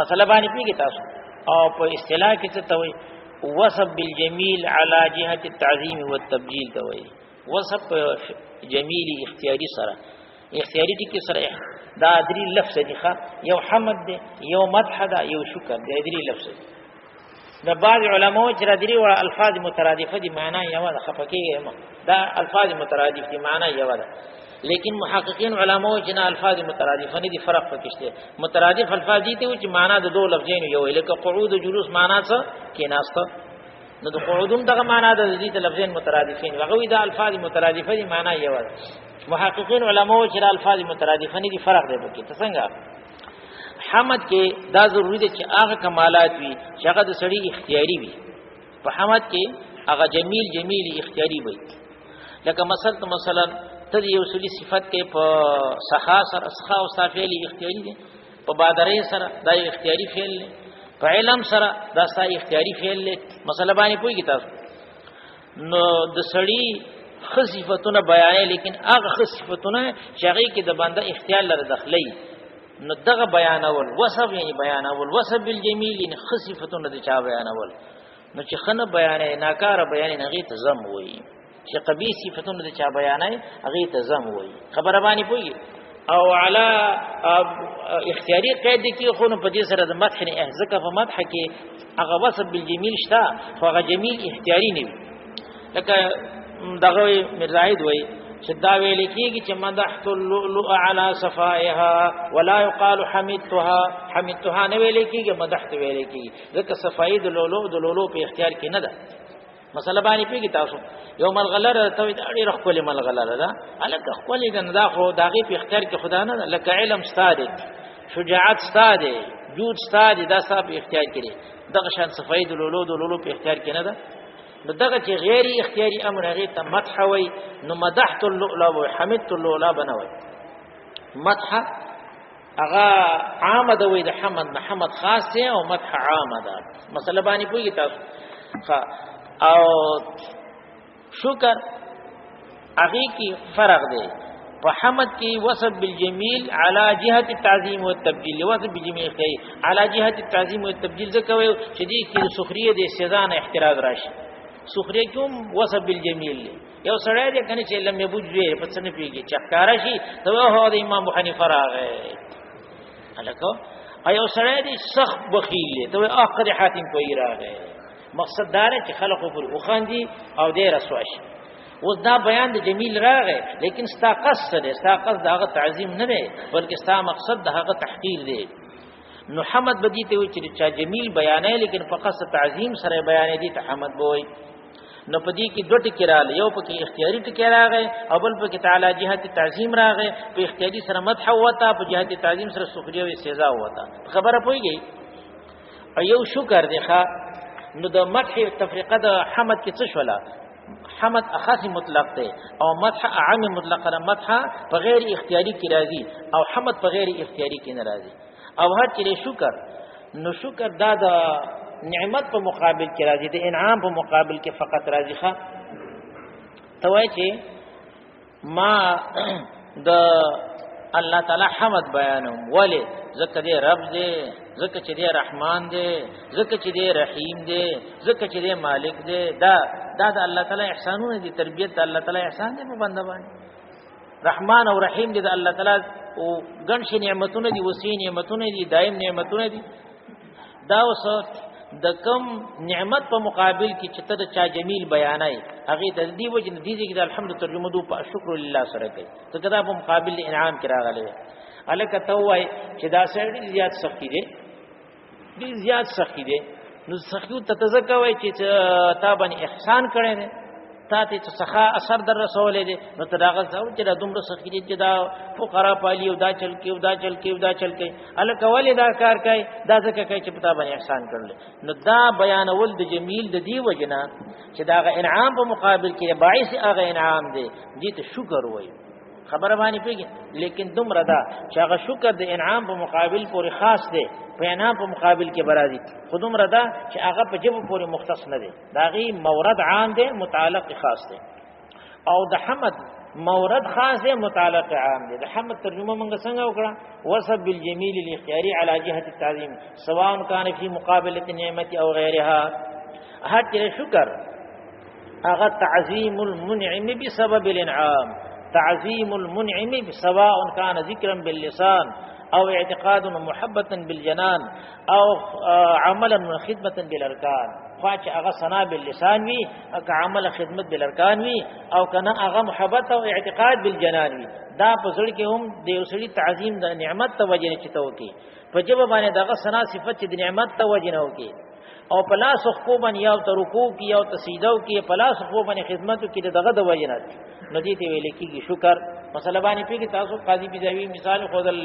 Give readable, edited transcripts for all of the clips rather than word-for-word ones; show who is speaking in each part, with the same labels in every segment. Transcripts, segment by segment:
Speaker 1: مسله باندې پیږي تاسو او په اصطلاح کې څه ته وایي وصف بالجمیل علی جهه التعظیم والتبجیل ته وایي وصف جمیل اختیاری سره اختیاری ټکی سره دا درې لفظ دي یو حمد دی یو مدح ده یو شکر دی درې لفظ دي د بعض علماء چې را درې وړ الفاظ مترادفه دي معنا یو ده خفقیه دا الفاظ مترادف دي معنا یو ده لیکن محققین علماء چې نه الفاظ مترادفه نه دي فرق پکشته مترادف الفاظ دي چې معنا د دوه لفظین یو لکه قعود او جلوس معنا څه کې ناسته نو د قعودم دغه معنا د دې لفظین مترادفین هغه دا الفاظ مترادفه دي معنا یو ده محققین علماء چې الفاظ مترادفه نه دي فرق دی پکې ته څنګه حمد کې دا ضروری دی چې هغه کمالات وي چې هغه د سړي اختیاري وي په حمد کې هغه جمیل اختیاري وي لکه مثلا ته یو سړي صفت کې په سخا سره سخا او صافیلی اختیاري دي په بادرې سره دا اختیاري فعل دی په علم سره دا ستاسو اختیاري فعل دی مسله باندې پوهیږئ تاسو نو د سړي خصيفتونه بیانې لیکن هغه خصيفتونه چې هغه کې د بنده اختیار لري داخلي نو دغه بیانول وصف یعنی بیانول وصف بالجمیل یعنی خصيفتونه د چا بیانول نو چې خنه بیانې ناکاره بیانې هغه ته زم وایي چې قبیح صفتونه د چا بیانای هغه ته زم وایي خبره باندې پوي او علا اختیاري قید کې خو نو په دې سره د مدح نه ځکه په مدح کې هغه وصف بالجمیل شته خو هغه جمیل اختیاري نه وي لکه دغه مرزاید وایي چې دا ویل کېږي چې مدحت اللؤلؤ على صفائها ولا يقال حمدتها نه ویل کېږي مدحت ویل کېږي ځکه صفای د لؤلؤ په اختیار کې نه ده مسله باندې پیږي تاسو یو ملغلره ته اړي رخول ملغلره ده الک خپل غندا خو داغي په اختیار کې خدا نه لکه علم ستاده شجاعت ستاده جود ستاده دا صاحب اختیار کړي دغه شان صفای د لولو په اختیار کې نه ده نو دغه چې غیر اختیاري امر هغه ته مدح وي نو مدحت اللؤلؤ و حمدت اللؤلؤ بنوي مدح هغه عام ده وي د حمد خاص دی او مدح عام ده مسله باندې پوهیږئ تاسو او شکر هغه کی فرق دی په حمد کی وصف بالجمیل علی جهه التعظیم والتبجیل وصف بالجمیل کوي علی جهه التعظیم والتبجیل ځکه وي چې دې کې سخریه د استزان احتراز راشي سخریه کوم وصف بالجمیل یو سړی دې کنه چې لم یبوجوي په څه نه پیږي چکارا شي ته هو د امام ابو حنیفه راغی الکو ایو سړی دې سخت بخیل ته اخر حاتم کوي راغی مقصد دا دی چې خلقو پر وخاندي او دې رسواش اوس دا بیان د جمیل راغی لیکن ستا قصد داغه تعظیم نه دی بلکې ستا مقصد دغه تحقیر دی نو حمد بدی ته وی چې چا جمیل بیانای لیکن فقط تعظیم سره بیانې دي ته حمد بوي نو پدې کې دوه ټکی رااله یو پکې اختیاري ټکی راغی او بل پکې تعالی جهت تعظیم راغی په اختیاري سره مدح وتا په جهت تعظیم سره سخریه او استهزاء وتا خبره پويږي ایو شکر دی ښا نو د مدح تفریقه د حمد کې څه شولا حمد اخاص مطلق دی او مدح عام مطلق نه مدح په غیر اختیاري کې راځي او حمد په غیر اختیاري کې نه راځي او هر چې شکر نو شکر دا د نعمت په مقابل کې راځي د انعام په مقابل کې فقط راځي ښا توای چې ما د الله تعالی حمد بیانوم ولی زکه دې رب دې زکه چې دې رحمان دې زکه چې دې رحیم دې زکه چې دې مالک دې دا د الله تعالی احسانونه دي تربیت د الله تعالی احسان دې په بنده باندې رحمان او رحیم دې د الله تعالی او ګڼ شي نعمتونه دي وسیع نعمتونه دي دائم نعمتونه دي دا اوس د کم نعمت په مقابل کې چې ته چا جمیل بیانای هغه د دې وجه د دې کې د الحمد ترجمه دو په شکر لله سره کوي ته دا په مقابل انعام کې راغلی الکه توای چې دا سړی زیات سخی دی ډیر زیات سخی دی نو سخیو ته تذکوي چې تا باندې احسان کړی دی تا ته څخه اثر در رسولې دي نو ته داغه ځو چې دا دومره سخی دي چې دا فقرا پالي او دا چل کې الکه ولې دا کار کوي دا ځکه کوي چې پتا باندې احسان کړل نو دا بیانول د جمیل د دی وجنه چې داغه انعام په مقابل کې باعث هغه انعام دی دې ته شکر وایي خبره باندې پیږي لیکن دومره دا چې هغه شکر د انعام په مقابل پورې خاص دی په انعام په مقابل کې برازي خودم ردا چې هغه په جبه پورې مختص نه دی داغي مورد عام دی متعلق خاص دی او د حمد مورد خاص ہے متعلق عام دے حمد ترجمه منګه څنګه وکړه وصف بالجمیل الاختیاری علی جهه التعظیم سواء کان فی مقابله النعمت او غیرها حق شکر اغه تعظیم المنعم بسبب الانعام تعظیم المنعم سواء كان ذکرا باللسان او اعتقاد ومحبه بالجنان او عملا وخدمه بالارکان خواچ اغه ثنا باللسان وی او عمل خدمت بالارکان وی او کنه اغه محبت او اعتقاد بالجنان وی دا پسړ کې هم د اوسړي تعظیم د نعمت توجه چته وکي په جواب باندې دغه ثنا صفت د نعمت توجه نه وکي او پلاس خو باندې یو ترکو کی او تسیدو کی پلاس خو باندې خدمتو کی دغه د وجنات ندی ته ویل کیږي شکر مسله باندې پیږي تاسو قاضي بيزاوی مثال خودل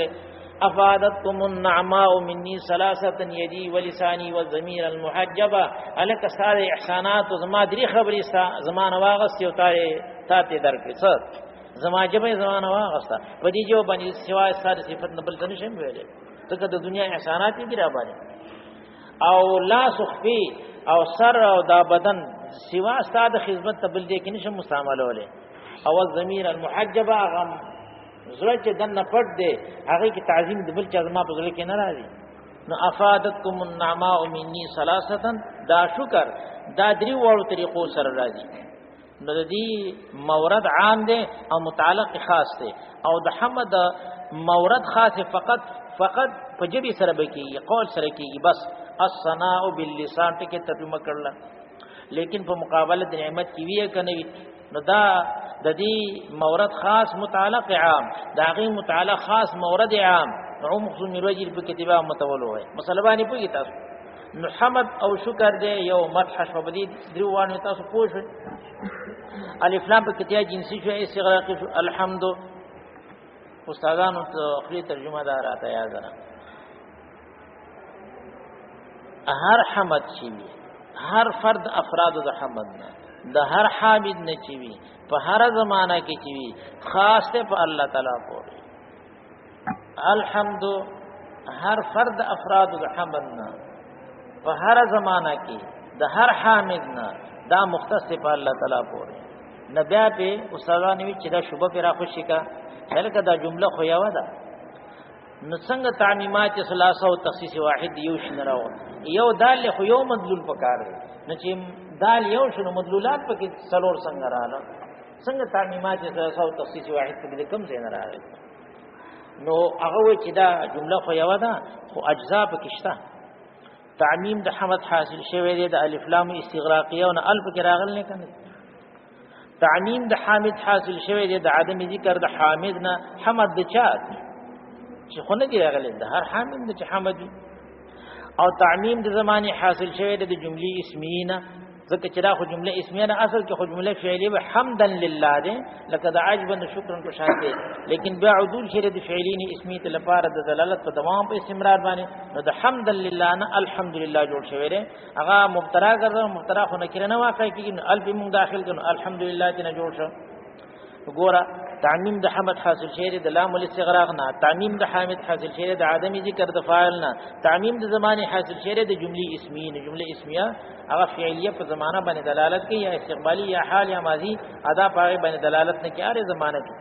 Speaker 1: افادتكم النعماء مني ثلاثه يدي ولساني والضمير المحجبه الک ساره احسانات زما دري خبري زمانه واغست یو تاته درکې څه زما جبه زمانه واغستا په دې جو باندې سوا ساره صفت نه بل څه نشم ویلې ته د دنیا احسانات دې را باندې او لا سخفي او سر او دا بدن سوا استاد خدمت تبل دې کې نشم مستعمله ولې او الضمير المحجبه غم زړه چې دنه پټ دی هغه کې تعظیم د بل چا زما په زړه کې نه راځي نو افادتکم النعماء مني ثلاثه دا شکر دا درې وړو طریقو سره راځي نو د دې مورد عام دی او متعلق خاص دی او د حمد مورد خاص فقط په جبي سره به کېږي قول سره کېږي بس الثناء باللسان ټکي ترجمه کړل لیکن په مقابله د نعمت کې وی کنه نو دا د دې مورد خاص متعلق عام دا غي متعلق خاص مورد عام نو مخصوص میروجی په کتابه متولو ہے مسله باندې پوښی تاسو نو حمد او شکر دې یو مدح شوبدي دروانه تاسو پوښی الف لام په کتابه جنسی شو استغراقی شو الحمد استادانو ته خپل ترجمه دار راته یاد را هر حمد شي هر فرد افراد د حمد نه د هر حامد نه چي وي په هر زمانہ کې چي وي خاص ته په الله تعالی پورې الحمد هر فرد افراد د حمد نه په هر زمانہ کې د هر حامد نه دا مختص په الله تعالی پورې نبي په استادانو وی چې دا شوبه پر خوشی کا هلکه دا جمله خو یو ده نو څنګه تعمیمات ثلاثه او تخصیص واحد یو شنه راو یو دال خو یو مدلول پکار نه چې دال یو شنو مدلولات پکې څلور څنګه رااله څنګه تعمیمات ثلاثه او تخصیص واحد پکې کم ځای نه راغلی نو هغه و چې دا جمله خو یو ده خو اجزا پکې شته تعمیم د حمد حاصل شوی دی د الف لام استغراقیه او الف کې راغل نه کنه تعمیم د حامد حاصل شوی دی د عدم ذکر د حامد نه حمد د چا چې خو نه دی راغلی د هر حامد د حمد او تعمیم د زمانه حاصل شوی د جملې اسمیه ځکه چې دا خو جمله اسمیه نه اصل کې خو جمله فعلیه به حمدا لله ده لکه د عجبا شکرا کو شان دي لیکن بیا عدول شری د فعلین اسمیه لپاره د دلالت په دوام په استمرار باندې نو د حمدا لله نه الحمدلله جوړ شوی دی هغه مبتدا ګرځو مبتدا خو نه کړنه واقع کیږي الف موږ داخل کړو الحمدلله چې نه جوړ شو وګوره تعمیم د حمد حاصل شوی د لام الاستغراق نه تعمیم د حامد حاصل شوی د عدم ذکر د فاعل نه تعمیم د زمانه حاصل شوی د جمله اسمیه نه جمله اسمیه هغه فعلیه په زمانہ باندې دلالت کوي یا استقبالی یا حال یا ماضی ادا پاره باندې دلالت نه کوي اره زمانہ کې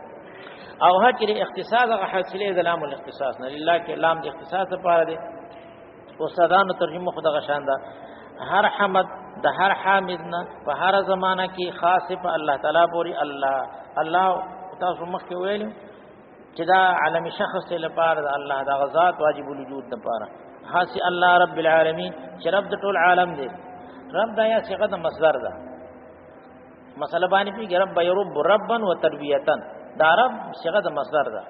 Speaker 1: او هغه اختصاص هغه حاصله د لام الاختصاص نه لله کې لام د اختصاص لپاره دی استادانو ترجمه خدای غشانده هر حمد د هر حامد نه په هر زمانہ کې خاص په الله تعالی پوری الله تاسو مخکې ویل چې دا عالم شخص لپاره د الله د غزاد واجب الوجود لپاره خاص الله رب العالمین چې رب د ټول عالم دی رب دا یا صيغه د مصدر ده مثلا باندې په رب يرب ربا وتربيتا دا رب صيغه د مصدر ده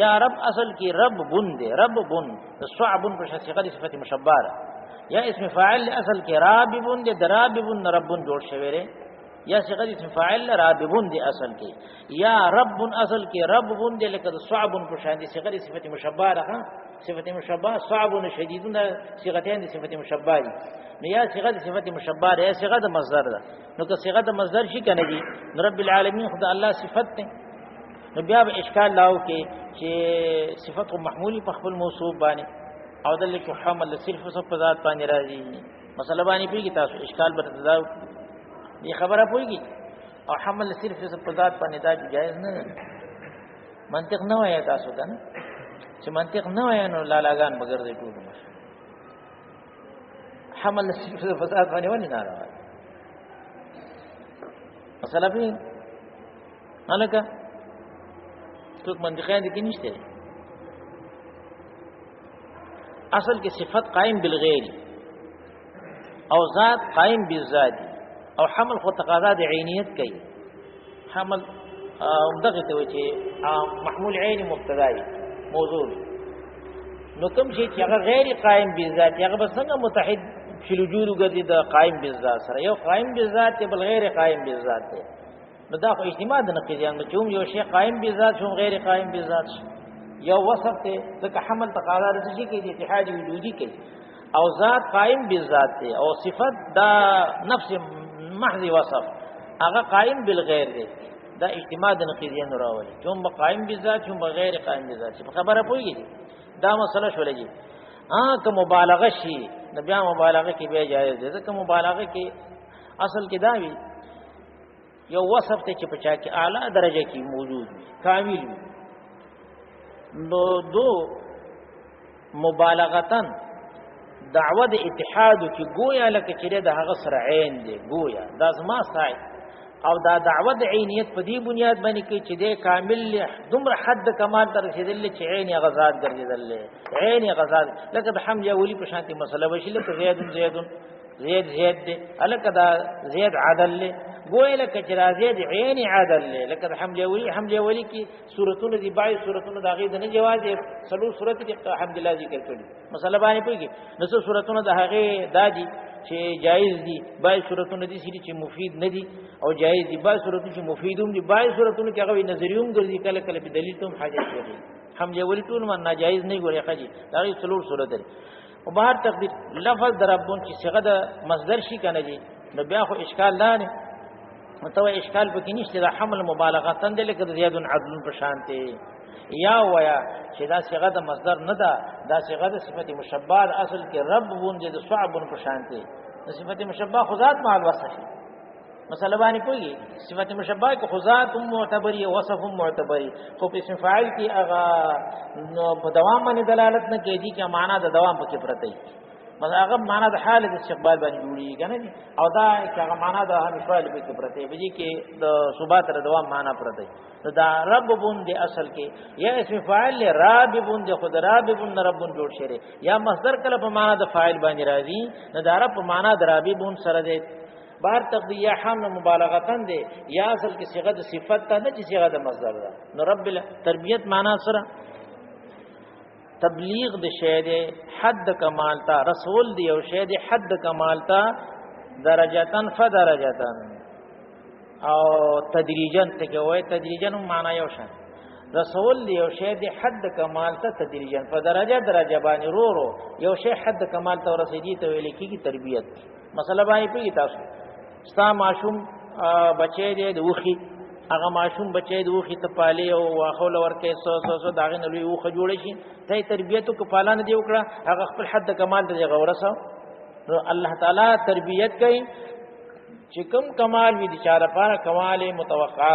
Speaker 1: یا رب اصل کې رب بن دی رب بن صعب په صيغه د صفت مشبهه یا اسم فاعل اصل کې راببون دی دراببون ربون جوړ شوی دی یا صيغه اسم فاعل راببون دی اصل کې یا رب اصل کې ربون دی لکه صعب په شان دي صيغه صفت مشبهه ده صفت مشبهه صعب شديدون صيغتين دي صفت مشبهه دي نو یا صيغه صفت مشبهه یا صيغه د مصدر ده نو که صيغه د مصدر شي کنه دي رب العالمین خدای الله صفت ده نو بیا به اشکال لاو کې چې صفت محمولی په خپل موصوف باندې او دل کې حمل صرف په ذات باندې راځي مسله باندې پیږي تاسو اشکال برتداو دي خبره پويږي او حمل صرف په ذات باندې دا جایز نه ده منطق نه وایي تاسو ته نه چې منطق نه وایي نو لالاګان بغیر ټول حمل صرف په ذات باندې ونی نه راځي مسله په الکه څوک منطقي دي کې نشته اصل کې صفت قائم بالغیر او ذات قائم بالذات او حمل خو تقاضا د عینیت کوي حمل دغه ته وي چې محمول عین مبتدای موضوع نو کوم شي چې هغه غیر قائم بالذات هغه بس څنګه متحد فی الوجود وګرځي د قائم بالذات سره یو قائم بالذات بل غیر قائم بالذات دی نو دا خو اجتماع د نقیضیان چې یو شی قائم بالذات شو غیر قائم بالذات یو وصف ته ځکه حمل تقاضا د شي کې د اتحاد وجودي کوي او ذات قائم بالذات دی او صفت دا نفس محض وصف هغه قائم بالغیر دی دا اجتماع د نقیضیان راولي چې هم قائم بالذات هم غیر قائم بالذات په خبره پوهیږي دا مسله شولې که مبالغه شي نو بیا مبالغه کې به جایز ده ځکه مبالغه کې اصل کې دا وی یو وصف ته چې پچا کې اعلی درجه کې موجود وي کامل وي نو دو مبالغتن دعوه د اتحاد کې گویا لکه چې د هغه سره عین دی گویا دا زما سای او دا دعوه د عینیت په دې بنیاد باندې کې چې د کامل دومره حد کمال ته رسیدل چې عین غزاد ګرځیدل عین غزاد لکه د حمد اولی په شانتي مسله وشي لکه زید دی الکه دا زید عدل گویا لکه چې زید عین عدل لکه د حمد اولی کې سورتونه دی بای سورتونه دا غي د نه جواز سلو سورت کې الحمدلله ذکر کړي مسله باندې پوهیږي نو سورتونه د هغه دادي چې جایز دي بای صورتونه دي چې مفید نه دي او جایز دي بای صورتونه چې مفیدوم دي بای صورتونه کې هغه نظریوم ګرځي کله کله په دلیل ته حاجت کوي حمد اولی ټول من ناجایز نه ګوري خجی دا غي څلور صورت دي او بهر تقدیر لفظ دربون چې څنګه د مصدر شي کنه دي نو بیا خو اشکال نه متو اشکال پکې نشته د حمل مبالغه تند لکه زیاد عدل په شانته یا ویا چې دا صيغه د مصدر نه ده دا صيغه د صفت مشبہ اصل کې رب بونځ د صعب په شانته د صفت مشبہ خذات مع الوصف مثلا باندې کوي صفت مشبہ کې خذات معتبري وصف معتبري خو په اسم فاعل کې هغه په دوام باندې دلالت نه کوي چې معنا د دوام پکې پرته وي مثلا هغه معنا د حال د استقبال باندې جوړیږي کنه او دا هغه معنا د همیشوال به کې پرته وي چې د ثبات د دوام معنا پرته دا رب بون دی اصل کې یا اسم فاعل رب بون دی خود رب بون رب بون جوړ شری یا مصدر کله په معنا د فاعل باندې راځي نه دا رب په معنا د رب بون سره دی بار تقدیه حمل مبالغتن دی یا اصل کې صيغه د صفت ته نه چې صيغه د مصدر ده نو رب تربیت معنا سره تبلیغ د شی د حد کمال تا رسول دی او شی د حد کمال تا درجاتن فدرجاتن او تدریجن ته کوي تدریجن معنا یو شان رسول دی او شی د حد کمال ته تدریجن فدرجه درجه باندې رو یو شی حد کمال ته رسیدي ته ویل کیږي تربیت مسله باندې پیږي تاسو ستا معصوم بچی دی د وخی هغه معصوم بچی د وخی ته پالي او واخول ورکه سو داغه نلوي وخه جوړ شي ته تربیته کو پالانه دی وکړه هغه خپل حد کمال ته غورسه نو الله تعالی تربیت کوي چې کوم کمال وي د چاره لپاره کمال متوقع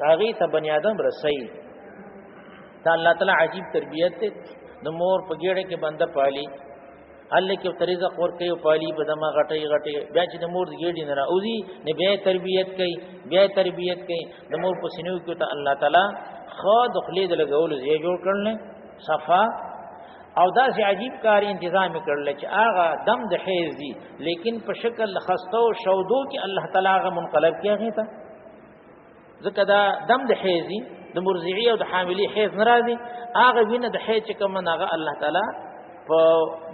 Speaker 1: داغي ته بنی آدم رسي دا الله تعالی عجیب تربیت ته د مور په ګډه کې بنده پالي الله کې طریقه خور کوي پالي بدما غټي بیا چې د مور ګډي نه راوځي نه بیا تربیت کوي د مور په سینو کې ته الله تعالی خو د خلید لګول زی جوړ کړل صفا او دا سي عجیب کار تنظیم کړل چې هغه دم د حیز دي لیکن په شکل خستو شودو کې الله تعالی هغه منقلب کیږي ته ځکه دا دم د حیز دي د مرضعي او د حاملي حیز ناراضي هغه وینه د حیز چې کوم هغه الله تعالی په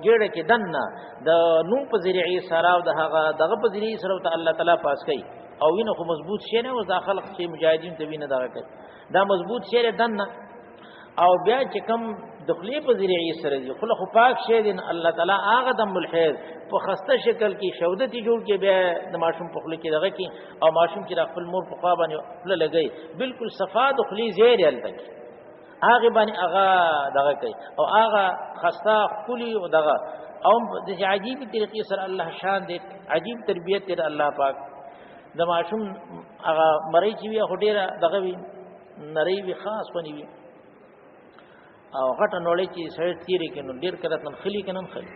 Speaker 1: ګډه کې دنه د نوم په ذریعه سره او دغه په ذریعه سره ته الله تعالی پاس کوي او وینه خو مضبوط شي نه او داخل چې مجاهدین ته وینه دغه کوي دا مضبوط شي دنه او بیا چې کوم دخلی په ذریعه سره دی خو پاک شه دین الله تعالی هغه دم الحیض په خسته شکل کې شودتي جوړ کې بیا د ماشوم په خله کې دغه کې او ماشوم چې خپل مور په خوا باندې خله لګي بالکل صفا دخلی زیر الته هغه باندې هغه دغه کوي او هغه خسته خولي او دغه او د عجیب طریقې سره الله شان دې عجیب تربیت دې الله پاک د ماشوم هغه مړی چې وي خو ډېره دغه وي نری وي خاص ونی وي او غټه نوړی چې سړی تیرې کې نو ډېر کله خلی کې نن خلی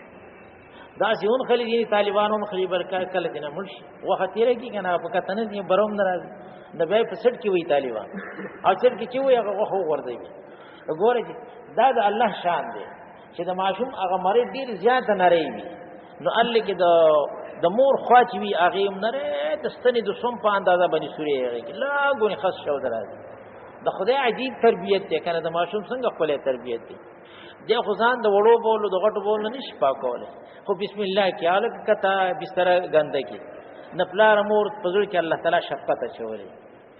Speaker 1: داسې اون خلی دي طالبانو خلی برکا کله دې نه مرشي وخت تیرې کې کنه په کته نه دي بروم ناراضي د بیا په سټ کې وي طالبان او سټ کې چې وي هغه وخت ورځي وګوره دا د الله شان دی چې د ماشوم هغه مری ډیر زیات نری وي نو الله کې د مور خوا چې وي هغه نری د ستنې د سوم په اندازه باندې سوري هغه کې لا غونې خاص شو درازي د خدای عجیب تربیت دی کنه د ماشوم څنګه خپل تربیت دی د خدان د وړو بولو د غټو بولو نشي پاکوله خو بسم الله کې الګ کته بستر غنده کې نپلار مور پزړ کې الله تعالی شفقت اچولې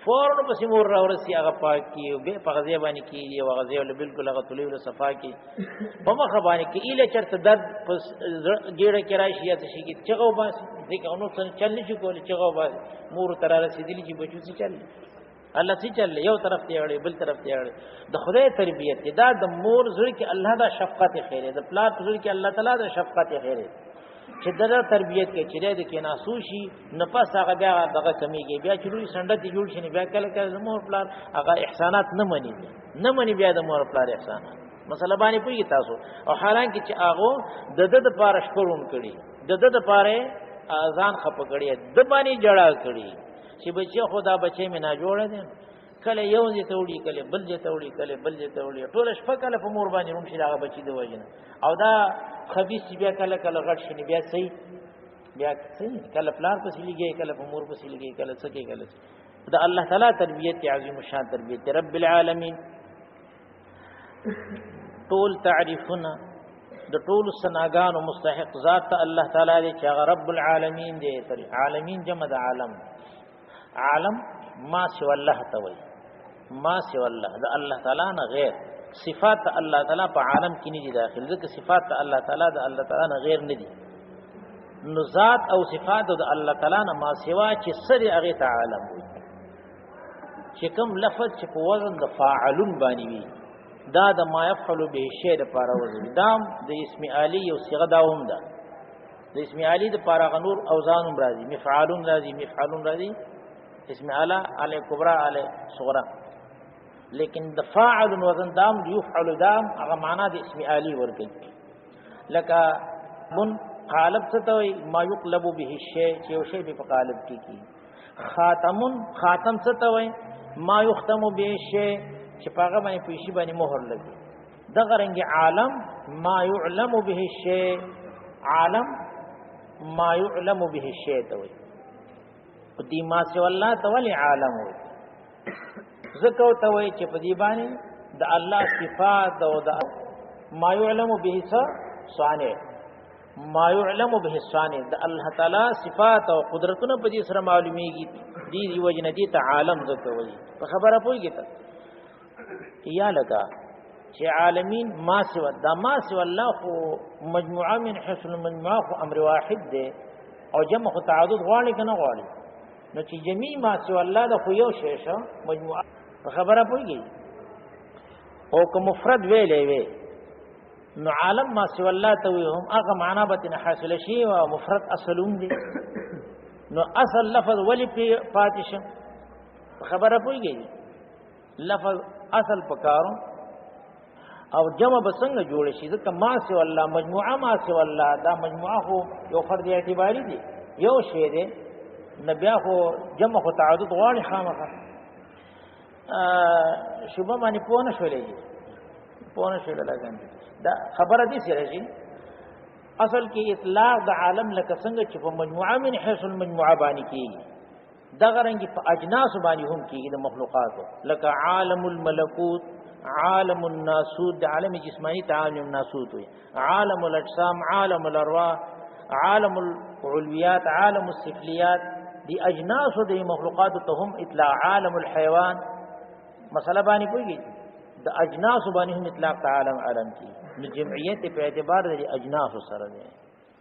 Speaker 1: فورن پس مور را ورسی هغه پاکي او به په غزي باندې کې یو غزي ول بالکل هغه تلوي ول صفا کې په مخ باندې کې اله چرته درد پس ګیړه کې راشي یا څه کې چغو باسي ځکه نو څنګه چل نشي کولای چغو باسي مور تر رسیدلی چې بچو سي چل الله سي چل یو طرف ته اړي بل طرف ته اړي د خدای تربيت دا د مور زړه کې الله دا شفقت خیره د پلار زړه کې الله تعالی دا شفقت خیره چې دغه تربيت کې چې د کې ناسوشي نفس هغه بیا دغه کمیږي بیا چې لوی سندت جوړ شي بیا کله کله مور پلار هغه احسانات نه مني بیا د مور پلار احسانات مسله باندې پوي تاسو او حالانکه چې هغه د پاره شکرون کړي د پاره اذان خپ کړي د باندې جړه کړي چې بچي خدا بچي مې نه جوړه دي کله یو ځای ته وړي کله بل ځای ته وړي کله بل ځای ته وړي ټول شپه کله په مور باندې روم شي هغه بچي دی وژنه او دا خبيث بیا کله کله غټ شي بیا صحیح کله پلار پسې لګي کله په مور پسې لګي کله څه کله دا الله تعالی تربيت عظیم الشان تربيت رب العالمین ټول تعریفنا د ټول سناګانو مستحق ذات الله تعالی دی چې هغه رب العالمین دی عالمین جمع د عالم عالم ما سوى الله توي ما سوى الله ده الله تعالی نه غیر صفات الله تعالی په عالم کې نه دي داخل ځکه صفات الله تعالی ده الله تعالی نه غیر نه دي نو ذات او صفات د الله تعالی نه ما سوا چې سر هغه ته عالم چې کوم لفظ چې په وزن د فاعلون باندې وي دا د ما يفعل به شی د پاره وزن دا د اسم علی او صيغه داوم ده د اسم علی د پاره غنور اوزان راځي مفعالون راځي مفعلون راځي اسم اعلی علی کبرى علی صغرى لیکن د فاعل وزن دام یفعل دام هغه معنا د اسم علی ورګي لکه من قالب ستوي ما يقلب به الشيء چې یو شی په قالب کې کی خاتم ستوي ما يختم به الشيء چې پاغه باندې پیشي باندې مهر لګي دغه رنګ عالم ما يعلم به الشيء عالم ما يعلم به الشيء توي دی ما سي والله تولی عالم وي زکو توي چې په دی باندې د الله صفات او د ما يعلم به صانع ما يعلم به صانع د الله تعالی صفات او قدرتونه په دې سره معلومیږي دی وجنه دي ته عالم زکو وي په خبره پويږي ته یا لگا چې عالمین ما سي دا ما سي والله خو مجموعه من حسن المجموعه خو امر واحد ده او جمع خو تعدد غواړي کنه غواړي نو چې جميع ما سي الله د خو یو شی شو مجموعه خبره پويږي او که مفرد ویلې وي نو عالم ما سي الله ته وي هم هغه معنا به حاصل شي او مفرد اصلون دي نو اصل لفظ ولي په فاتشه خبره پويږي لفظ اصل پکارو او جمع بسنګ جوړ شي ځکه ما سي الله مجموعه ما سي الله دا مجموعه خو یو فرد اعتباری دي یو شی دی نبیا خو جمع خو تعدد غواړي خامخا شوبه باندې پونه شولې لګان دا خبره دي سره شي اصل کې اطلاق د عالم لکه څنګه چې په مجموعه من حيث المجموعه باندې کېږي دغه رنګ په اجناس باندې هم کېږي د مخلوقاتو لکه عالم الملکوت عالم الناسوت د عالم جسمانی ته عالم الناسوت وي عالم الاجسام عالم الارواح عالم العلويات عالم السفليات دي اجناس د مخلوقات ته هم اطلاق عالم الحيوان مسله باندې کوي د اجناس باندې هم اطلاق عالم کی د جمعیت په اعتبار د اجناس سره دي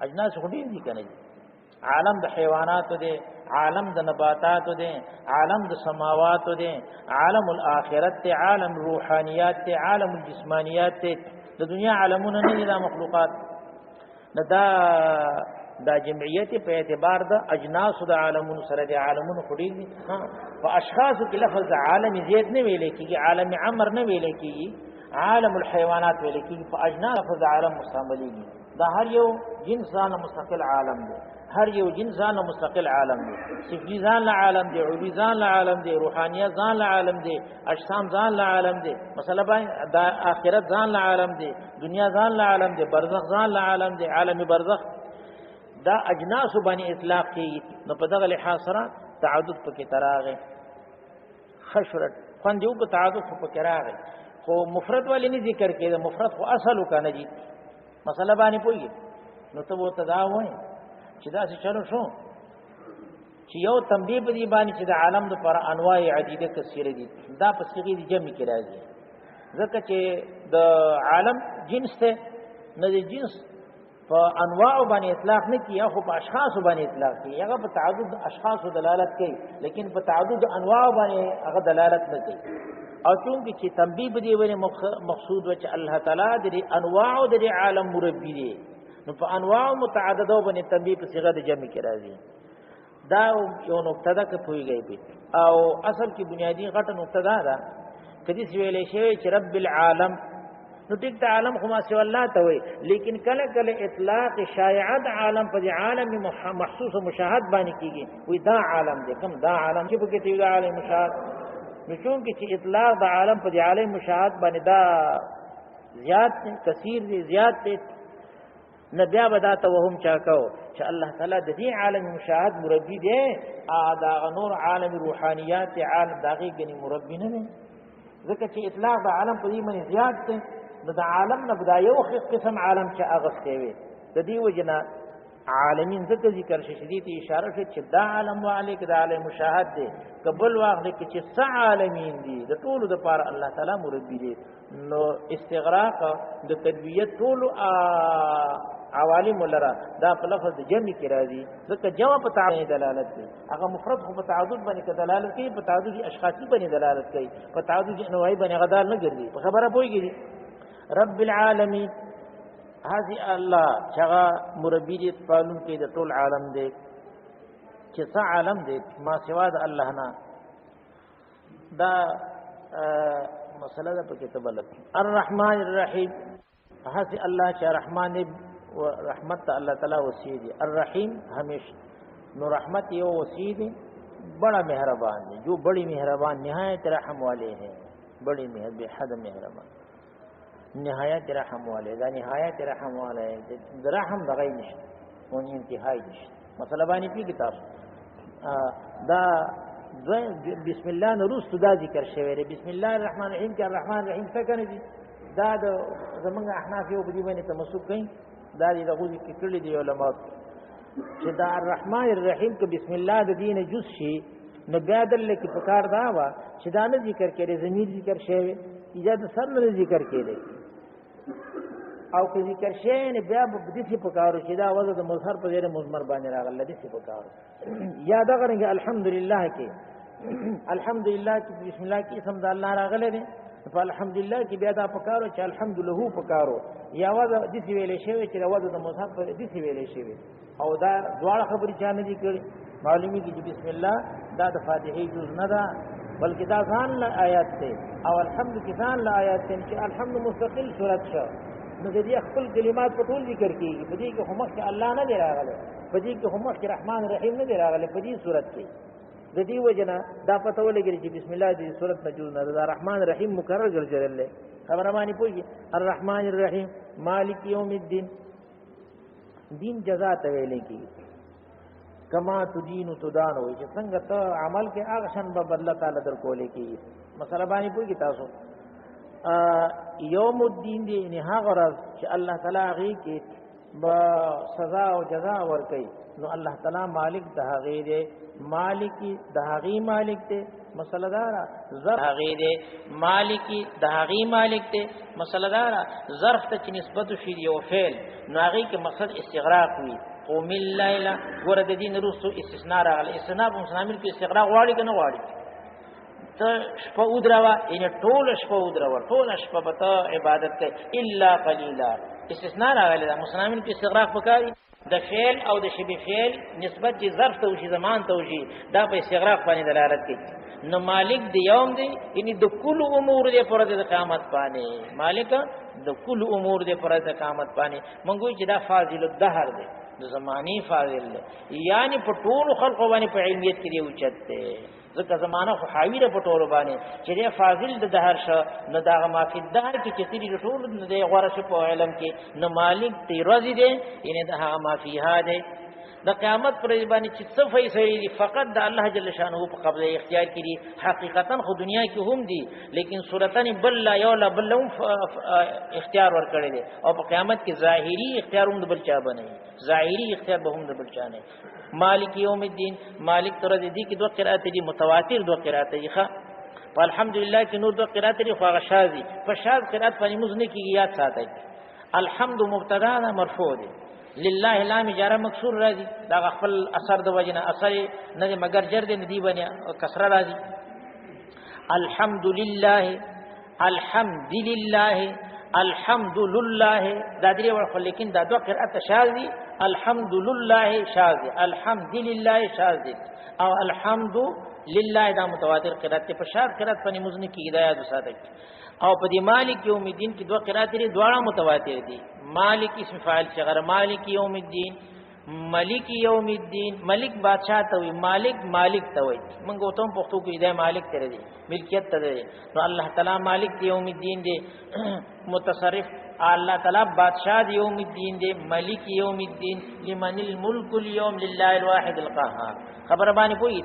Speaker 1: اجناس خو دي کنه عالم د حیوانات دي عالم د نباتات دي عالم د سماوات دي عالم الاخرت دي عالم روحانيات دي عالم الجسمانيات دي د دنیا عالمونه نه دي د مخلوقات دا دا جمعیت په اعتبار د اجناس د عالمونو سره د عالمونو خوري ها په اشخاص کې لفظ عالم زیات نه ویل کېږي عالم عمر نه ویل کېږي عالم الحيوانات ویل کېږي په اجناس لفظ عالم مستعمليږي دا هر یو جنس ځان مستقل عالم دی هر یو جنس ځان مستقل عالم دی سفلی ځان له عالم دی علوی ځان له عالم دی روحانیت ځان له عالم دی اجسام ځان له عالم دی مثلا دا آخرت ځان له عالم دی دنیا ځان له عالم دی برزخ ځان له عالم دی عالم برزخ دا اجناس باندې اطلاق کیږي نو په دغه لحاظ سره تعدد پکې تراغه خشرت خوندو په تعدد پکې راغی خو مفرد والی نه ذکر کړي مفرد خو اصل کنه دي مسله باندې پوي نو ته وو تدا وای چې دا څه چلو شو چې یو تنبیه په دې باندې چې د عالم د پر انواع عدیده کثیره دي دا په صيغه د جمع کې راځي ځکه چې د عالم جنس ته نه د جنس په انواع باندې اطلاق نه کیه خو په اشخاص باندې اطلاق کیه هغه په تعدد اشخاص دلالت کوي لیکن په تعدد انواع باندې هغه دلالت نه کوي او چونکه چې تنبیه به دی ونه مقصود و چې الله تعالی د انواع د عالم مربي دی نو په انواع متعدده باندې تنبیه په صيغه د جمع کې راځي دا یو نقطه ده که پويږي او اصل کې بنیادی غټه نقطه ده کدي ویلې شوی چې رب العالم نو ټیک ته عالم خو ما سي الله ته وي لیکن کله کله اطلاق شایعت عالم په عالم محسوس او مشاهد باندې کیږي وي دا عالم دی کوم دا عالم چې په کې دی عالم مشاهد نو چونکه چې اطلاق د عالم په عالم مشاهد باندې دا زیات کثیر دی زیات دی نبي بدا ته وهم چاکو چې الله تعالی د دې عالم مشاهد مربي دی دا نور عالم روحانيات عالم داغي غني مربي نه دی ځکه چې اطلاق د عالم په دې باندې زیات دی نو د عالم نه بدا یو قسم عالم چې اغسته وي د دې وجنه عالمین ذکر ذکر شدید اشاره شي چې دا عالم وعلیک د عالم مشاهد دی قبل واخل کې چې څه عالمین دي د ټولو د پاره الله تعالی مربي دی نو استغراق د تدبیت ټولو عوالم لرا دا په لفظ جمع کې راځي ځکه جمع په تعدد دلالت کوي هغه مفرد خو په تعدد باندې دلالت کوي په تعدد اشخاصي باندې دلالت کوي په تعدد انواعي باندې غدار نه ګرځي په خبره پويږي رب العالمین هذه الله چغا مربی دې پالون کې د ټول عالم دې چې څا عالم دې ما سوا د الله نه دا مسله ده پکې تبلت الرحمن الرحیم هذه الله چې رحمان و رحمت الله تعالی وسیدی الرحیم ہمیشہ نو رحمت یو وسیدی بڑا مہربان ہے جو بڑی مہربان نہایت رحم والے ہیں بڑی بے حد مہربان نهایت رحم والے دا نهایت رحم والے رحم د غی نشته اون انتهای نشته مثلا باندې پی کتاب دا بسم الله نرست دا ذکر شوی دی بسم الله الرحمن الرحیم کې الرحمن الرحیم څه کنه دي دا د زمونږ احناف یو په دې باندې تمسک کوي دا د غوږی کې کړي دی علماء چې دا الرحمن الرحیم کې بسم الله د دین جز شي نو بیا دل کې پکار دا وا چې دا نه ذکر کړي ضمیر ذکر شوی ایجاد سر نه ذکر کړي او که ذکر شي نه بیا په دې څه پکارو چې دا وزن د مظهر په ډیره مزمر باندې راغله دې څه پکارو یا دا غره الحمدلله کې الحمدلله چې بسم الله کې اسم د الله راغله دي په الحمدلله کې بیا دا پکارو چې الحمدلله پکارو یا وزن دې څه ویلې شوی چې وزن د مظهر په دې څه ویلې شوی او دا دواړه خبرې چا نه دي کړې معلومی کې چې بسم الله دا د فاتحه جز نه ده بلکې دا ځان له آیات ته او الحمد کې ځان له آیات ته چې الحمد مستقل صورت شو نو دې خپل کلمات په ټول ذکر کیږي په دې کې هم چې الله نه دی راغله په دې کې هم چې رحمان رحیم نه دی راغله په دې صورت کې د دې وجنه دا پته ولګی چې بسم الله دې صورت مجوز نه ده رحمان رحیم مکرر ګرځول خبره باندې پوهیږي الرحمن الرحیم مالک یوم الدین دین جزاء ته ویل کی کما تدین تدان وي چې څنګه ته عمل کې هغه شان به بدله تعالی در کولې کی مثلا باندې پوهیږي تاسو یوم الدین دی نه هغه ورځ چې الله تعالی هغه کې با سزا او جزاء ورکړي نو الله تعالی مالک د هغه دی مالکی د هغه مالک دی مسله دارا ظرف هغه دی مالکی د هغه مالک دی مسله دارا ظرف ته نسبت شي یو فعل نو هغه کې مقصد استغراق وي قوم الليل ور د دین رسو استثناء راغله استثناء په شامل کې استغراق غواړي کنه غواړي ته شپه ودروا ان ټول شپه ودروا ټول شپه به عبادت کوي الا قليلا استثناء راغله مسلمانین کې استغراق وکړي د فعل او د شبه فعل نسبت چې ظرف ته وشي زمان ته وشي دا په استغراق باندې دلالت کوي نو مالک دی یوم دی یعنی د کل امور دی پر د قیامت باندې مالک د کل امور دی پر د قیامت باندې مونږ چې دا فاضل الدهر دی د زمانی فاضل دی یعنی په ټول خلق باندې په علمیت کې دی اوچت دی ځکه زمانہ خو حاویره په ټول باندې چې دی فاضل د دهر شو نو دا ما فی الدهر کې چې دی ټول د غوړه شو په علم کې نو مالک دی روزي دی یعنی دا ما فیها دی د قیامت پر باندې چې څه فیصله دي فقط د الله جل شانه په قبضه اختیار کړي حقیقتا خو دنیا کې هم دي لیکن صورتن بل لا یولا بل اختیار ور کړی دي او په قیامت کې ظاهری اختیار هم د بل چا بنئ ظاهری اختیار به هم د بل چا نه مالک یوم الدین مالک تر دې کې دوه قرات دي متواتر دوه قرات دي ښه په الحمدلله کې نور دوه قرات دي خو هغه شاذي په شاذ قرات باندې مزنه کې یاد ساتي الحمد مبتدا مرفوع دي لله لام جاره مکسور راځي دا خپل اثر د وجنه اثر نه مگر جر دې ندی باندې کسره راځي الحمد لله الحمد لله الحمد لله دا درې ورخه لیکن دا دوه قرات شاذ دي الحمد لله شاذ الحمد لله شاذ او الحمد لله دا متواتر قرات په شاذ قرات باندې مزنه کې هدايت وساته او په دې مالک یوم الدین کې دوه قرات لري دواړه متواتر دي مالک اسم فاعل شغر مالک یوم الدین ملک یوم الدین ملک بادشاہ ته وي مالک ته وي موږ ته هم پښتو کې دای مالک ته دی ملکیت ته دی نو الله تعالی مالک یوم الدین دی متصرف الله تعالی بادشاہ یوم الدین دی ملک یوم الدین لمن الملك اليوم لله الواحد القهار خبر باندې پوي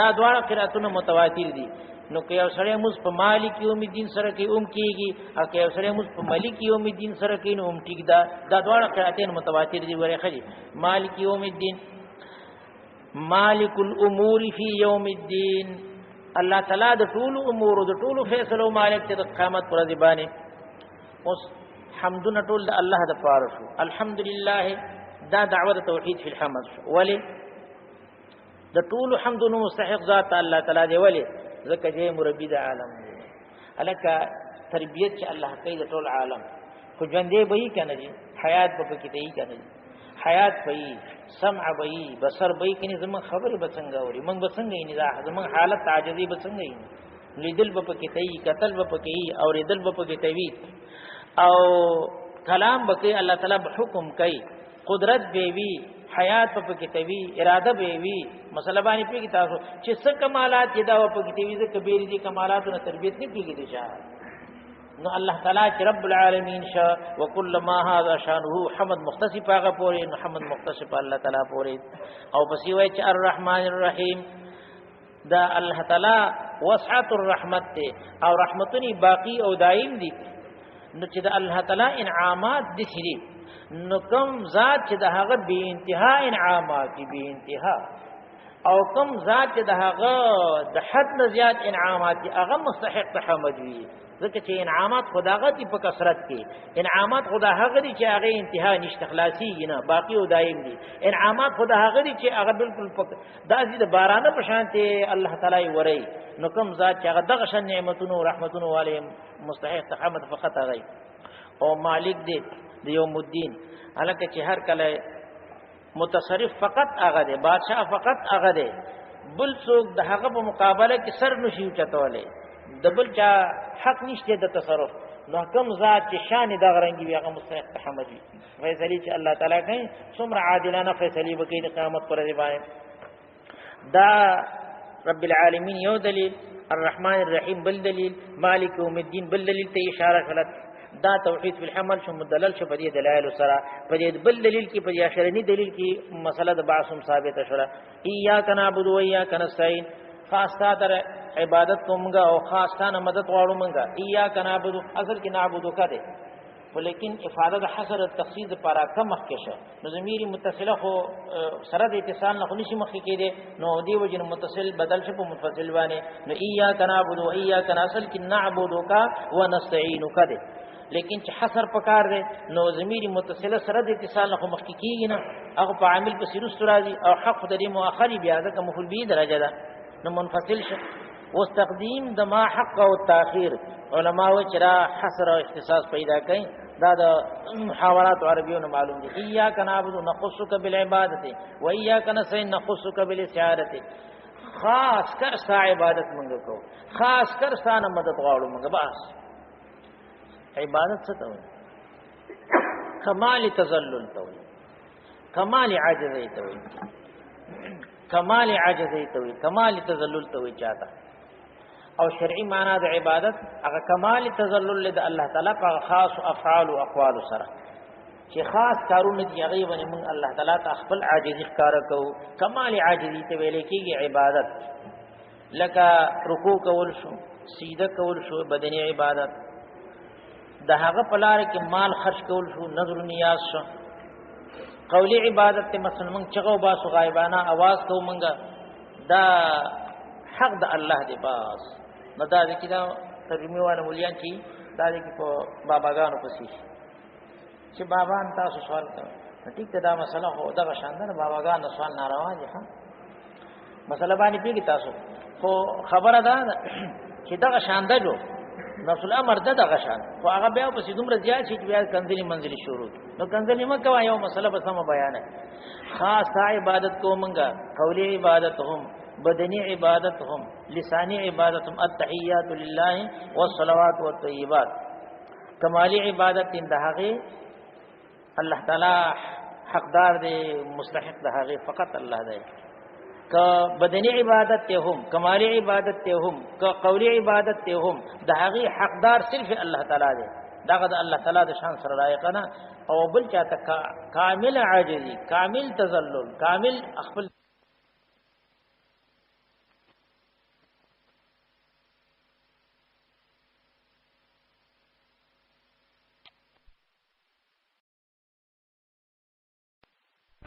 Speaker 1: دا دواړه قراتونه متواتر دي نو که یو سره موږ په مالک یوم الدین سره کې کیږي او که یو سره موږ په ملک یوم الدین سره کې نو ټیک دا دواړه قراتین متواتر دي ورې خلي مالک یوم الدین مالک الامور فی یوم الدین الله تعالی د ټول امور د ټول فیصلو مالک ته د قیامت پر ځ باندې اوس حمدنا ټول د الله د پاره شو الحمدلله دا دعوه توحید فی الحمد ولی د ټول حمدونو مستحق ذات الله تعالی دی ولی ذکر جه مربی د عالم دی الکه تربیت چې الله کوي د ټول عالم خو ژوندې به یې کنه جی حیات به کې دی کنه حیات به سمع به بصر به کني زمون خبره به څنګه اوري موږ به څنګه یې نه زمون حالت عاجزي به څنګه یې لیدل به کې دی قتل به کې اوریدل به کې دی او کلام به کې الله تعالی به حکم کوي قدرت به وی حیات په کتابي اراده به وی مسله باندې پیږي تاسو چې څه کمالات یې دا په کتابي ز کبیر دي کمالاتونو تربیت نه کیږي دي نو الله تعالی چې رب العالمین شا وکل ما هذا شانه حمد مختص پاغه پورې محمد مختص په الله تعالی پورې او بس وی چې الرحمن الرحیم دا الله تعالی وسعت الرحمت ته او رحمتنی باقی او دائم دي نو چې د الله تعالی انعامات دي شری نو کم ذات چې د هغه به انتها انعامات به انتها او کم ذات چې د هغه د حد نه زیات انعامات هغه مستحق حمد وي ځکه چې انعامات خداغتی په کثرت کې انعامات خدا هغه دي چې هغه انتها نشته خلاصي نه باقی او دائم دي انعامات خدا هغه دي چې هغه بالکل داسې د بارانه په شان ته الله تعالی وري نو کم ذات چې هغه دغه شان نعمتونو او رحمتونو والے مستحق حمد فقط هغه او مالک دی د یوم الدین الکه چې هر کله متصرف فقط هغه دی بادشاہ فقط هغه دی بل څوک د هغه په مقابله کې سر نشي چتولې د بل چا حق نشته د تصرف نو کوم ذات چې شان د غرنګي وي هغه مستحق حمد وي فیصله چې الله تعالی کوي څومره عادلانه فیصله وکړي د قیامت پر دی باندې دا رب العالمین یو دلیل الرحمن الرحیم بل دلیل مالک یوم الدین بل دلیل ته اشاره کړه دا توحید فی الحمل شو مدلل شو بدی دلائل سره بدی بل دلیل کی بدی اخرنی دلیل کی مسله د بعثم ثابت شوه ایاک نعبد و ایاک نستعین خاصه در عبادت کومګه او خاصه مدد غواړو مونږه ایاک نعبد اصل کې نعبدو کده ولیکن افاده د حصر التخصیص لپاره کم مخکشه نو ضمیر متصله خو سره د اتصال نه نشي مخکې کېده نو دی وجن متصل بدل شي په منفصل باندې نو ایاک نعبد و ایاک اصل کې نعبدک و نستعینک ده لیکن چې حصر پکار دی نو ضمیر متصله سره د اتصال نه مخکې کیږي نه هغه په عامل په سیرو راځي او حق د مؤخر بیا ځکه مفعول به درجه ده نو منفصل شه واستقدیم د ما حق او تاخير علما و چرا حصر او اختصاص پیدا کړي دا د محاورات عربیونو معلوم دي ایاک نعبد نخصک بالعبادت و ایاک نستعين نخصک بالاستعانه خاص کر ستا عبادت منګه کو خاص کر ستا نه مدد غواړو منګه بس عبادت څه ته وایي کمال تذلل ته وایي کمال عجز ته وایي کمال عجز ته وایي کمال تذلل ته وایي چاته او شرعي معنا د عبادت هغه کمال تذلل د الله تعالی په خاص افعال او اقوال سره چې خاص کارونه دی هغه باندې موږ الله تعالی ته خپل عاجزي ښکار کوو کمال عاجزي ته ویل کېږي عبادت لکه رکوع کول شو سجده کول شو بدني عبادت د هغه په لار کې مال خرج کول شو نظر نیاز شو قولی عبادت ته مثلا موږ چغو باسو غایبانه आवाज کوو موږ دا حق د الله دی باس نو دا د کدا ترجمه وانه مليان چې دا د په باباګانو پسې چې بابا تاسو سوال کوي ټیک ته دا مسله هو دا شاندار باباګانو سوال ناروا دي ها مسله باندې پیږي تاسو خو خبره ده چې دا شاندار جو نفس الامر دغه شان خو هغه بیا په سیدوم رضیا چې بیا کنځلي منځلي شروع نو کنځلي مکه یو مسله به سم بیان خاص عبادت کو منګه قولی عبادت هم بدنی عبادت هم لسانی عبادت هم التحیات لله والصلوات والطیبات کمالی عبادت اندهغه الله تعالی حقدار دی مستحق دهغه فقط الله دی که بدنی عبادت ته هم کمالی عبادت ته هم که قولی عبادت ته هم دهغه حقدار صرف الله تعالی دی داغه د الله تعالی د شان سره لایق نه او بل چاته کامل عاجزی کامل تذلل کامل خپل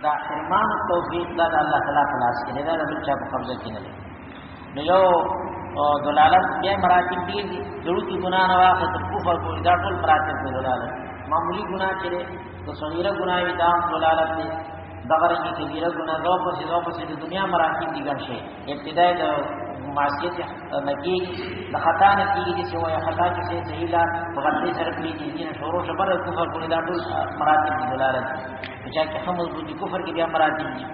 Speaker 1: دا فرمان توفیق دا الله تعالی په لاس کې دا د بچا په قبضه کې نه دی نو یو دلالت بیا مراتب دي ضرورت ګناه نه واخه تر کفر کوي دا ټول مراتب دي دلالت معمولی ګناه چې د صغیره ګناه وي دا دلالت دي دغه رنګه کبیره ګناه دا په د دنیا مراتب دي ګرځي ابتدای د معصیت نکی د خطا نه کیږي چې وایي خطا چې صحیح لا په غلطي سره کړی دي نه شروع شبر کفر کوي دا ټول مراتب دي دلالت چې که هم د کفر کې بیا مراتب دي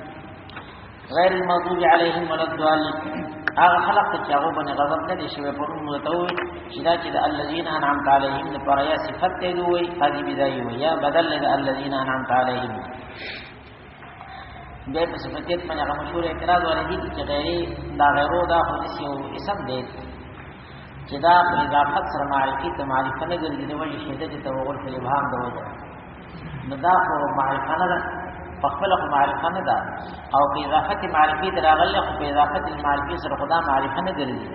Speaker 1: غیر المغضوب علیهم ولا الضالین هغه خلق چې هغه باندې غضب نه دي شوی په نوم متوي چې دا چې د الذين انعمت عليهم لپاره یا صفت دی وي هذه بدایي وي یا بدل له الذين انعمت عليهم دې په صفاتیت باندې هغه مشهور اعتراض ورېدي چې غیري دا غیرو دا خو دې یو اسم دی چې دا په اضافت سره معرفي ته معرفت نه ګرځي د وجه شدت توغل په ابهام د وجه نو دا خو معرفت نه ده خپل خو معرفت نه ده او په اضافت معرفي دراغله خو په اضافت المعرفي سره خدا معرفت نه ګرځي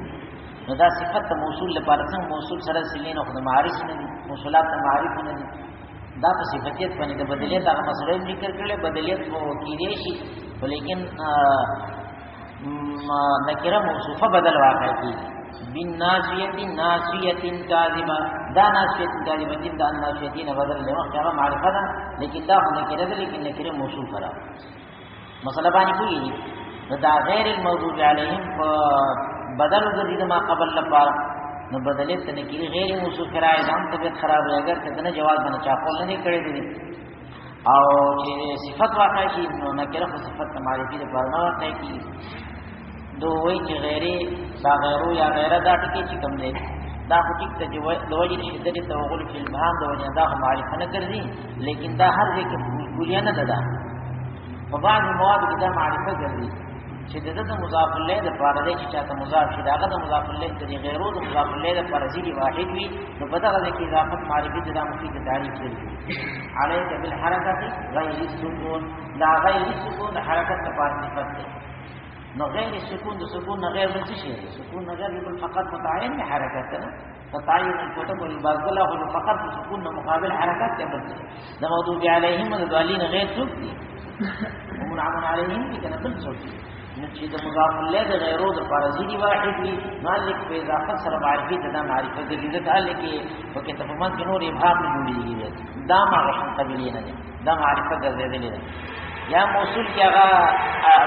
Speaker 1: نو دا صفت موصول لپاره څنګه موصول سره سلین خو د معرفت نه دي موصولات د معرفت نه دي دا په صفاتیت باندې د بدلیت هغه مسله ذکر کړل بدلیت وو کېږي شي ولیکن نکره موصوفه بدل واقع کیږي بالناسیه کاذبه دا ناسیه کاذبه دا ناسیه بدل له هغه معرفه ده لیکن دا نکره ده لیکن نکره موصوفه ده مسله باندې کوي دا غیر الموضوع علیهم بدل د ما قبل لپاره نو بدلیت نه کیږي غیر موصوف کرای ځان طبيعت خراب وي اگر څنګه جواز باندې چا کول نه کړی دي او چې صفت واقع شي نو نکره خو صفت معرفي د پرنا واقع کی دوی چې غیري دا غیرو یا غیره دا ټکی چې کوم دی دا خو ټیک ته د وجه شدت توغل فی البهام د وجه دا معرفت نه ګرځي لیکن دا هر ځای کې ګولیا نه ده په بعض مواد کې دا معرفت ګرځي چې د مضاف الیه د پاره چې چاته مضاف شي داغه د مضاف الیه د غیرو د مضاف الیه د پاره ځي واحد وي نو په دغه کې اضافت معرفي د مفید تعریف کړي علیک بالحرکت غیر السکون لا غیر السکون حرکت د پاره صفت ده نو غیر السکون د سکون نه غیر څه شي سکون نه غیر بل فقط متعین حرکت ده فتعین الكتب والباطل هو فقط سکون مقابل حرکت ده بس د موضوع علیهم د ضالین غیر څوک دي ومنعم علیهم کنه بل څوک چې د مضاف الیه د غیرو د پارزی دی واحد وی مالک په اضافه سره معرفي د معرفت د دې تعالی کې په کتابونو کې نور ابهام جوړیږي دا معرفت قبلی نه ده دا معرفت ګرځیدلې ده یا موصول کې هغه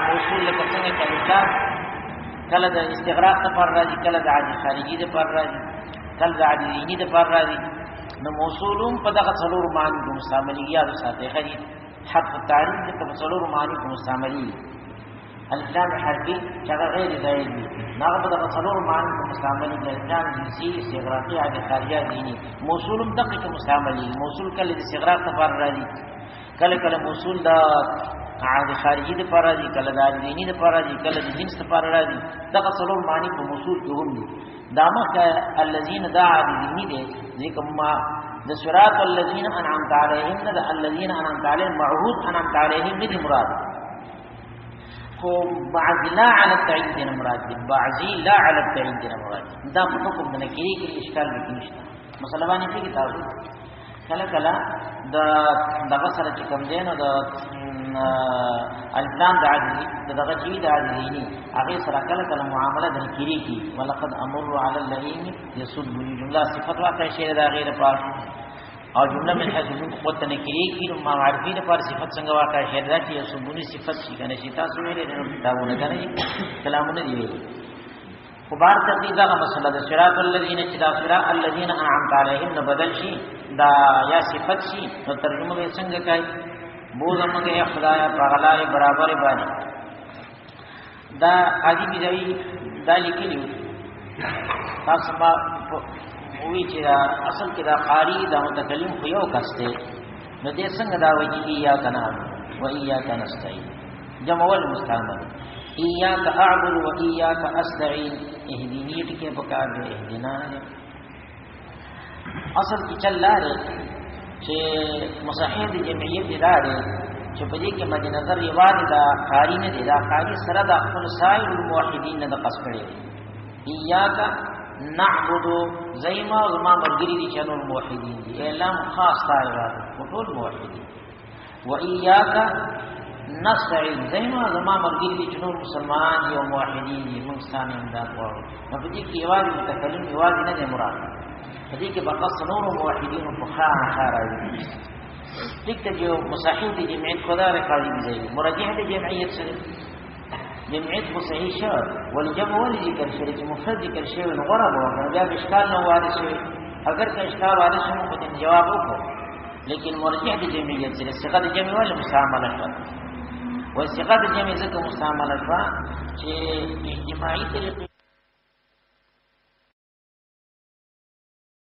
Speaker 1: موصول لکه څنګه کله د استغراق ته پر راځي کله د عادي خارجي د پر راځي کله د عادي دیني د پر راځي نو موصولون په دغه څلور معنی د مستعملیات ساتي خري حرف التعریف د څلور معنی د مستعملی الکلام حرفی چې غیر زائد دي هغه په دغه څلور معنی د مستعملی د الکلام جنسی استغراقی عادي خارجه دي موصولون دغه مستعملی موصول کله د استغراق لپاره راځي کله کله موصول د عادي خارجي لپاره راځي کله د دینی لپاره راځي کله د جنس لپاره راځي دغه څلور معنی په موصول کې هم دي دامه الذين دعا دینی دي ځکه ما د صراط الذين انعمت عليهم د الذين انعمت عليهم معهود انعمت عليهم دي مراد خو بعض لا على التعيين مراد دي بعض لا على التعيين مراد دا په حکم د نکری کې اشکال نشته مثلا باندې کې تاسو کله کله دغه سره چې کوم دین او د الپلان د عادي دغه چې د عادي هغه سره کله کله معامله د نکری کې ولقد امر على الذين يسبون جمله صفات واقع شی دا غیر پاک او جمله من حيث قوت نکری کې نو معرفي د پر صفات څنګه واقع شی دا چې يسبون صفات شي کنه چې تاسو ویلې دا ونه کنه کلامونه دی خو بار تدې دا مسله د صراط الذين چې دا صراط الذين انعمت عليهم نو بدل شي دا یا صفات شي نو ترجمه به څنګه کوي بوزمګه خدای پغلای برابر باندې دا حاجی بيځوي دا لیکلی تاسو ما وی چې اصل کې دا قاری دا متکلم خو یو کسته نو دې څنګه دا وایي یا کنا و اياک نستعين جمع ول مستعمل اياک اعبد و اياک استعين اهدني ټکي پکار دې اهدنا اصل کې چل لاره چې مصاحب جمعیت ادارې چې په دې کې مد نظر یوازې دا قاری نه دی دا قاری سره د خپل سائر الموحدین نه د قص کړي اياک نعبد زیما او ما مرګري دي چې نور موحدین دي اعلان خاص تعالی ټول موحدین و اياک نستعين زیما او ما مرګري دي چې نور مسلمان دي او موحدین دي موږ ستانه امداد غواړو په دې کې یوازې متکلم یوازې نه دی مراد دې کې بقص نور موحدین په خاصه راځي دغه جو مصاحب دي جمعیت خدا رقابي دي مرجح دي جمعیت سره جمعیت خو صحیح شو والجمع ول ذکر شری چې مفرد ذکر شوی نو غره وو بیا اشکال نو وارد شوی اگر که اشکال وارد شوی نو په جواب وکړو لیکن مرجح دي جمعیت سره صيغه د جمع ول مستعمله شوه و صيغه د جمع ځکه مستعمله شوه چې اجتماعي طریقې